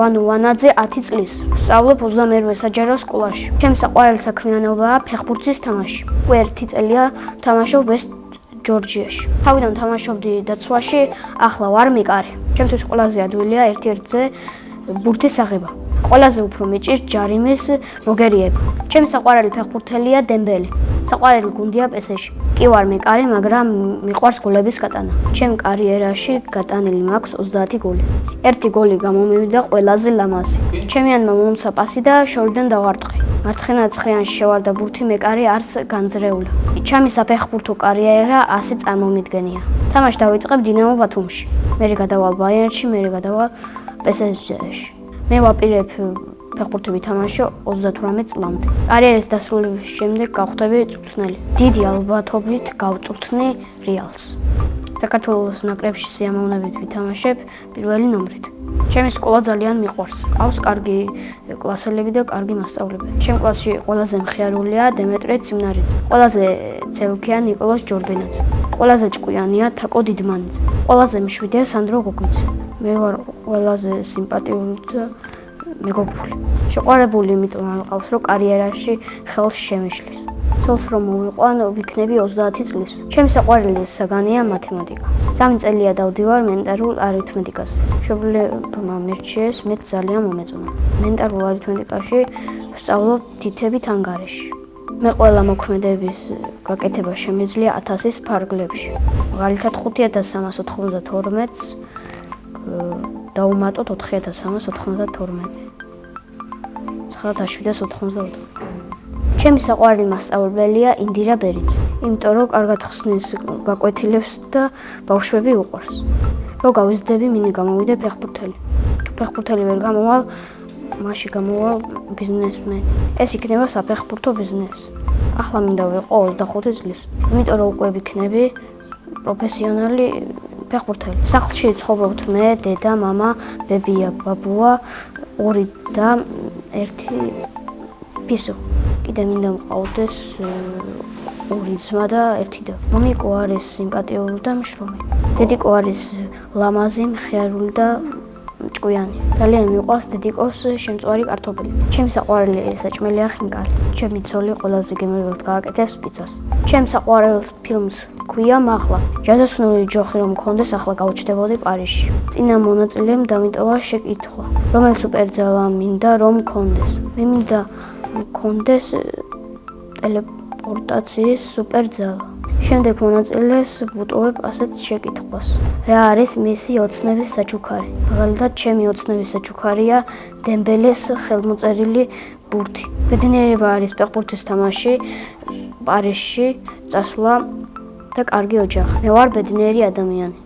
ვანო ვანაძე 10 წლის. ვსწავლობ 22 საჯარო სკოლაში. ჩემი საყვარელი საქმიანობაა ფეხბურთის თამაში. უკვე 1 წელია თამაშობ ვესტ ჯორჯიაში. თავიდან თამაშობდი დაცვაში, ახლა ვარ მეკარე. ჩემთვის ყველაზე ადვილია ერთ-ერთზე ბურთის აღება. ყველაზე უფრო მეჭირს ჯარიმის მოგერიება. ჩემი საყვარელი ფეხბურთელია დემბელი. საყვარელი გუნდია PSG. კი ვარ მეკარე, მაგრამ მიყვარს გოლების გატანა. ჩემ კარიერაში გატანილი მაქვს 30 გოლი. 1 გოლი გამომივიდა ყველაზე ლამაზი. ჩემიანმა მომცა პასი და შორიდან დავარტყი. მარცხენა ცხრიანში შევარდა ბურთი, მეკარე არც განძრეულა. ჩემი საფეხბურთო კარიერა ასე წარმომიდგენია. თამაში დავიწყებ დინამო ბათუმში. მერე გადავალ ბაიერნში, მერე გადავალ PSG-ში. მე ვაპირებ ფეხბურთი ვითამაშო 38 წლამდე. კარიერის დასრულების შემდეგ გავხდები წვრთნელი. დიდი ალბათობით გავწვრთნი რეალს. საქართველოს ნაკრებში სიამოვნებით ვითამაშებ პირველი ნომრით. ჩემი სკოლა ძალიან მიყვარს. ყავს კარგი კლასელები და კარგი მასწავლებელი. ჩემ კლასში ყველაზე მხიარულია დემეტრე ციმნარიძე. ყველაზე ცელქია ნიკოლოზ ჯორბენაძე. ყველაზე ჭკვიანია თაკო დიდმანიძე. ყველაზე მშვიდია სანდრო გოგიძე. მე ვარ ყველაზე სიმპათიური და მეგობრული. შეყვარებული იმიტომ არ ყავს, რომ კარიერაში ხელს შემიშლის. ცოლს რომ მოვიყვან, ვიქნები 30 წლის. ჩემი საყვარელი საგანია მათემატიკა. 3 წელია დავდივარ მენტარულ არითმეტიკას. მშობლებმა მერჩიეს, მე ძალიან მომეწონა. მენტარულ არითმეტიკაში ვსწავლობ თითებით ანგარიში. მე ყველა მოქმედების გაკეთება შემიძლია 1000-ის ფარგლებში. მაგალითად 5392-ს დავუმატოთ 4392. 9792. ჩემი საყვარელი მასწავლებელია ინდირა ბერიძე, იმიტომ რომ კარგად ხსნის გაკვეთილებს და ბავშვები უყვარს. რო გავიზრდები, მინდა გამოვიდე ფეხბურთელი. ფეხბურთელი ვერ გამოვალ, მაშინ გამოვალ ბიზნესმენი. ეს იქნება საფეხბურთო ბიზნესი. ახლა მინდა ვიყო 25 წლის, იმიტომ რომ უკვე ვიქნები პროფესიონალი ფეხბურთელი. სახლში ცხოვრობთ მე, დედა, მამა, ბებია, ბაბუა, 2 და 1 პისო. კიდე მინდა მყავდეს 2 ძმა და 1 და. მომიკო არის სიმპათიური და მშრომელი. დედიკო არის ლამაზი, მხიარული და ჭკვიანი. ძალიან მიყვარს დედიკოს შემწვარი კარტოფილი. ჩემი საყვარელი საჭმელია ხინკალი. ჩემი ცოლი ყველაზე გემრიელად გააკეთებს პიცას. ჩემ საყვარელ ფილმს ქვია მაღლა. ჯაზოსნური ჯოხი რომ მქონდეს, ახლა გავჩნდებოდი პარიზში. წინა მონაწილემ დამიტოვა შეკითხვა, რომელ სუპერძალა მინდა რომ მქონდეს. მე მინდა მქონდეს ტელეპორტაციის სუპერძალა. შემდეგ მონაწილეს ვუტოვებ ასეთ შეკითხვას. რა არის მისი ოცნების საჩუქარი? მაგალითად, ჩემი ოცნების საჩუქარია დემბელეს ხელმოწერილი ბურთი. ბედნიერება არის ფეხბურთის თამაში, პარიზში წასვლა და კარგი ოჯახი. მე ვარ ბედნიერი ადამიანი.